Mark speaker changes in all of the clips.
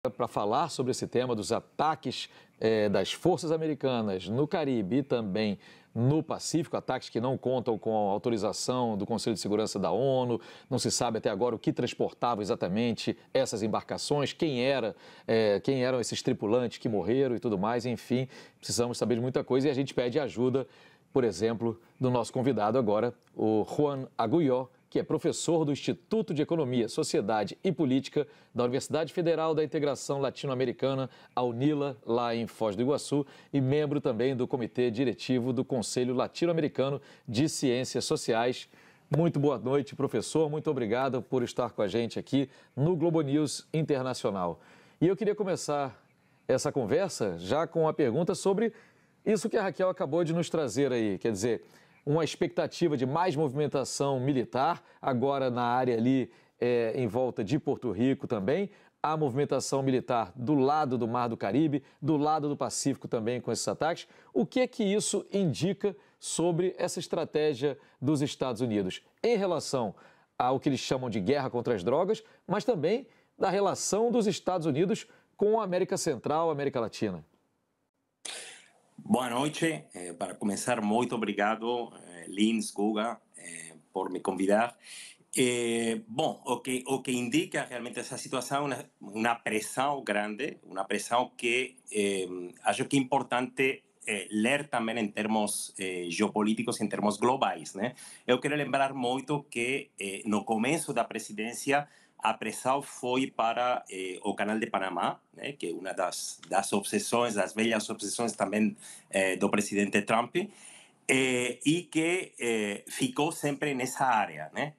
Speaker 1: Para falar sobre esse tema dos ataques das forças americanas no Caribe e também no Pacífico, ataques que não contam com a autorização do Conselho de Segurança da ONU, não se sabe até agora o que transportava exatamente essas embarcações, quem eram esses tripulantes que morreram e tudo mais, enfim, precisamos saber de muita coisa e a gente pede ajuda, por exemplo, do nosso convidado agora, o Juan Agulló, que é professor do Instituto de Economia, Sociedade e Política da Universidade Federal da Integração Latino-Americana, a UNILA, lá em Foz do Iguaçu, e membro também do Comitê Diretivo do Conselho Latino-Americano de Ciências Sociais. Muito boa noite, professor. Muito obrigado por estar com a gente aqui no Globo News Internacional. E eu queria começar essa conversa já com a pergunta sobre isso que a Raquel acabou de nos trazer aí, quer dizer, uma expectativa de mais movimentação militar, agora na área ali em volta de Porto Rico também, a movimentação militar do lado do Mar do Caribe, do lado do Pacífico também com esses ataques. O que é que isso indica sobre essa estratégia dos Estados Unidos em relação ao que eles chamam de guerra contra as drogas, mas também da relação dos Estados Unidos com a América Central, a América Latina?
Speaker 2: Boa noite. Para começar, muito obrigado, Lins, Guga, por me convidar. Bom, o que indica realmente essa situação é uma pressão grande, uma pressão que acho que é importante ler também em termos geopolíticos, em termos globais, né? Eu quero lembrar muito que no começo da presidência a pressão foi para o Canal de Panamá, né, que é uma das obsessões, das velhas obsessões também do presidente Trump, e que ficou sempre nessa área, né?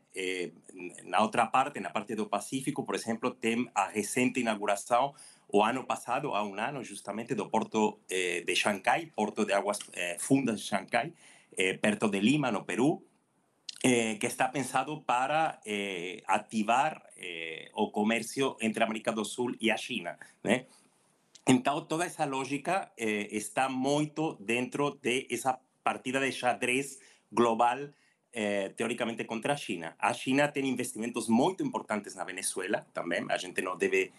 Speaker 2: Na outra parte, na parte do Pacífico, por exemplo, tem a recente inauguração, o ano passado, há ano justamente, do porto de Xangai, porto de águas fundas de Xangai, perto de Lima, no Peru, que está pensado para ativar o comércio entre a América do Sul e a China, né? Então, toda essa lógica está muito dentro dessa partida de xadrez global, teoricamente, contra a China. A China tem investimentos muito importantes na Venezuela, também, a gente não deve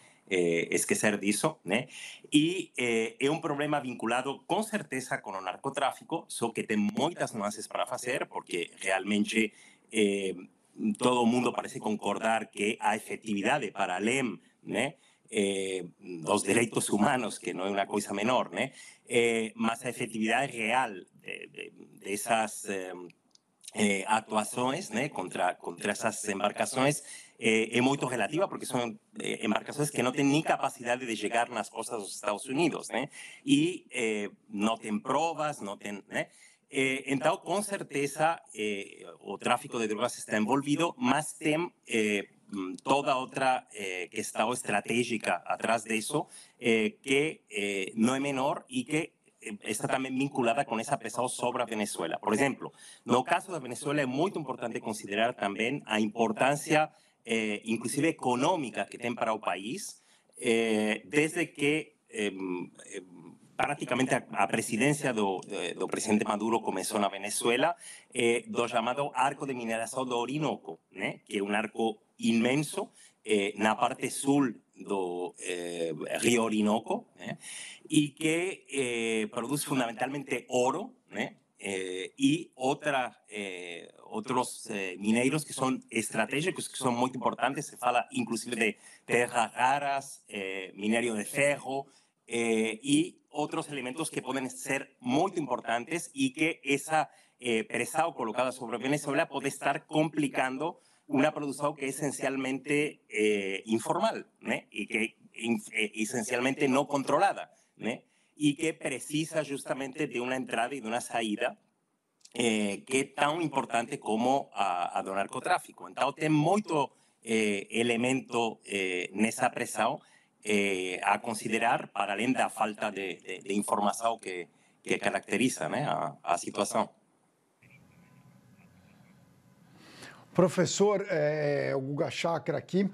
Speaker 2: esquecer disso, né? E é um problema vinculado, com certeza, com o narcotráfico, só que tem muitas nuances para fazer, porque realmente todo mundo parece concordar que a efetividade para além, né, dos direitos humanos, que não é uma coisa menor, né? Mas a efetividade real dessas atuações, né, contra essas embarcações é muito relativa, porque são embarcações que não têm nem capacidade de chegar nas costas dos Estados Unidos, né? E não têm provas, não têm, né? Então, com certeza, o tráfico de drogas está envolvido, mas tem toda outra questão estratégica atrás disso, que não é menor e que está também vinculada com essa pressão sobre a Venezuela. Por exemplo, no caso da Venezuela é muito importante considerar também a importância, inclusive econômica, que tem para o país, desde que praticamente a presidência do presidente Maduro começou na Venezuela, do chamado arco de mineração do Orinoco, né? Que é um arco imenso na parte sul do rio Orinoco, né? E que produz fundamentalmente ouro, né? E outros mineiros que são estratégicos, que são muito importantes. Se fala inclusive de terras raras, minério de ferro, e outros elementos que podem ser muito importantes e que essa pressão colocada sobre a Venezuela pode estar complicando uma produção que é essencialmente informal, né? E que é essencialmente não controlada, né? E que precisa justamente de uma entrada e de uma saída que é tão importante como a do narcotráfico. Então, tem muito elemento nessa pressão a considerar, para além da falta de informação que caracteriza, né, a situação.
Speaker 3: Professor, o Guga Chakra aqui,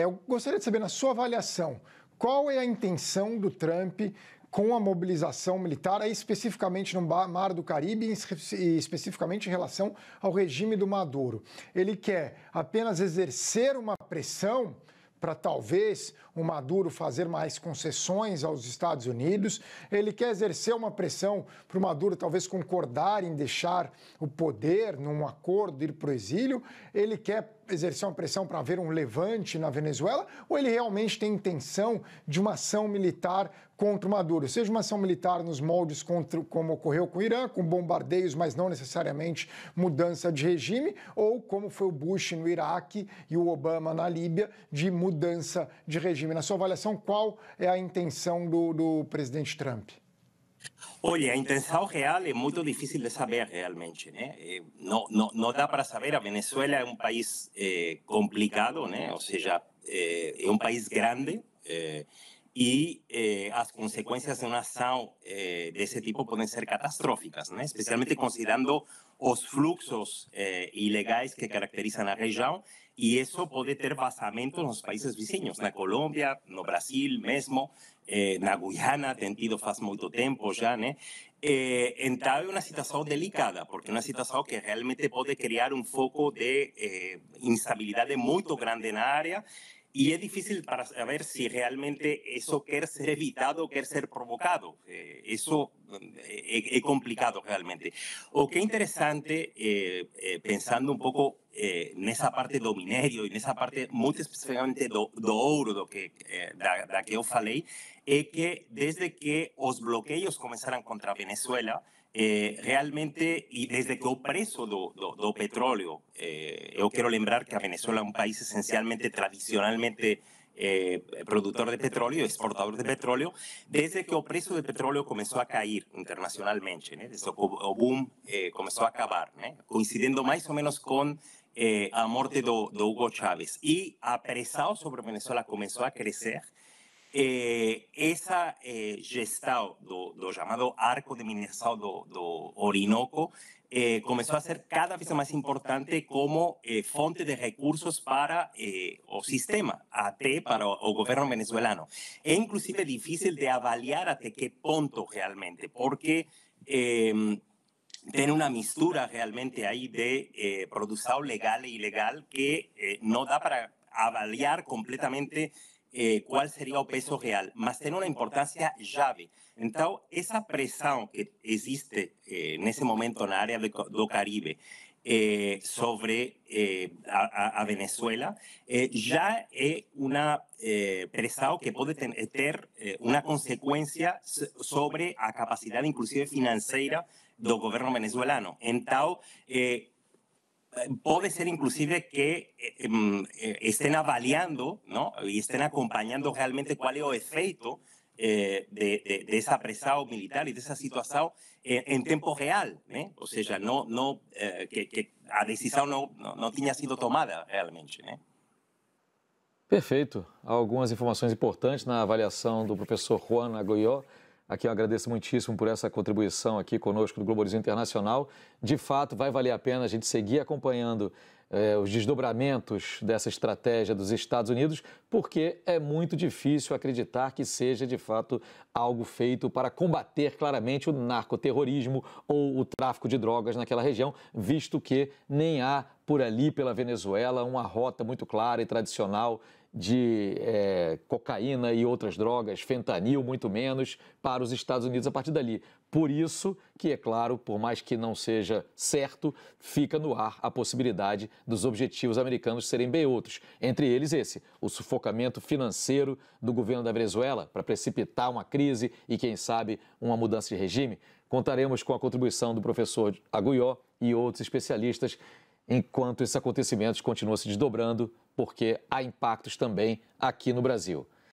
Speaker 3: eu gostaria de saber, na sua avaliação, qual é a intenção do Trump com a mobilização militar, aí especificamente no Mar do Caribe e especificamente em relação ao regime do Maduro? Ele quer apenas exercer uma pressão para talvez o Maduro fazer mais concessões aos Estados Unidos. Ele quer exercer uma pressão para o Maduro talvez concordar em deixar o poder num acordo, ir para o exílio. Ele quer exercer uma pressão para haver um levante na Venezuela, ou ele realmente tem intenção de uma ação militar contra o Maduro, seja uma ação militar nos moldes como ocorreu com o Irã, com bombardeios, mas não necessariamente mudança de regime, ou como foi o Bush no Iraque e o Obama na Líbia, de mudança de regime. Na sua avaliação, qual é a intenção do presidente Trump?
Speaker 2: Olha, a intenção real é muito difícil de saber realmente, né? Não dá para saber. A Venezuela é um país complicado, né? Ou seja, é um país grande e as consequências de uma ação desse tipo podem ser catastróficas, né? Especialmente considerando os fluxos ilegais que caracterizam a região, e isso pode ter vazamento nos países vizinhos, na Colômbia, no Brasil mesmo, na Guiana, tem tido faz muito tempo já, né? Então é uma situação delicada, porque é uma situação que realmente pode criar um foco de instabilidade muito grande na área, e é difícil para saber se realmente isso quer ser evitado ou quer ser provocado. Isso é complicado realmente. O que é interessante, pensando um pouco nessa parte do minério e nessa parte muito especificamente do ouro da que eu falei, é que desde que os bloqueios começaram contra a Venezuela, realmente, e desde que o preço do petróleo, eu quero lembrar que a Venezuela é um país essencialmente, tradicionalmente, produtor de petróleo, exportador de petróleo, desde que o preço do petróleo começou a cair internacionalmente, né? Desde que o boom começou a acabar, né? Coincidindo mais ou menos com a morte do Hugo Chávez. E a pressão sobre a Venezuela começou a crescer. Essa gestão do chamado arco de mineração do Orinoco começou a ser cada vez mais importante como fonte de recursos para o sistema, até para o governo venezuelano. É inclusive difícil de avaliar até que ponto realmente, porque tem uma mistura realmente aí de produção legal e ilegal que não dá para avaliar completamente qual seria o peso real, mas tem uma importância chave. Então, essa pressão que existe nesse momento na área do Caribe sobre a Venezuela já é uma pressão que pode ter uma consequência sobre a capacidade, inclusive financeira, do governo venezuelano. Então, pode ser inclusive que estén avaliando, ¿no? Y estén acompañando realmente cuál es el efecto de esa presión militar y de esa situación en tiempo real, ¿no? O sea, que a decisión no tenha sido tomada realmente, né?
Speaker 1: Perfeito. Algumas informações importantes na avaliação do professor Juan Aguió. Aqui eu agradeço muitíssimo por essa contribuição aqui conosco do Globo Horizonte Internacional. De fato, vai valer a pena a gente seguir acompanhando os desdobramentos dessa estratégia dos Estados Unidos, porque é muito difícil acreditar que seja, de fato, algo feito para combater claramente o narcoterrorismo ou o tráfico de drogas naquela região, visto que nem há por ali, pela Venezuela, uma rota muito clara e tradicional de cocaína e outras drogas, fentanil, muito menos, para os Estados Unidos a partir dali. Por isso que, é claro, por mais que não seja certo, fica no ar a possibilidade dos objetivos americanos serem bem outros. Entre eles esse, o sufocamento financeiro do governo da Venezuela para precipitar uma crise e, quem sabe, uma mudança de regime. Contaremos com a contribuição do professor Aguió e outros especialistas enquanto esses acontecimentos continuam se desdobrando, porque há impactos também aqui no Brasil.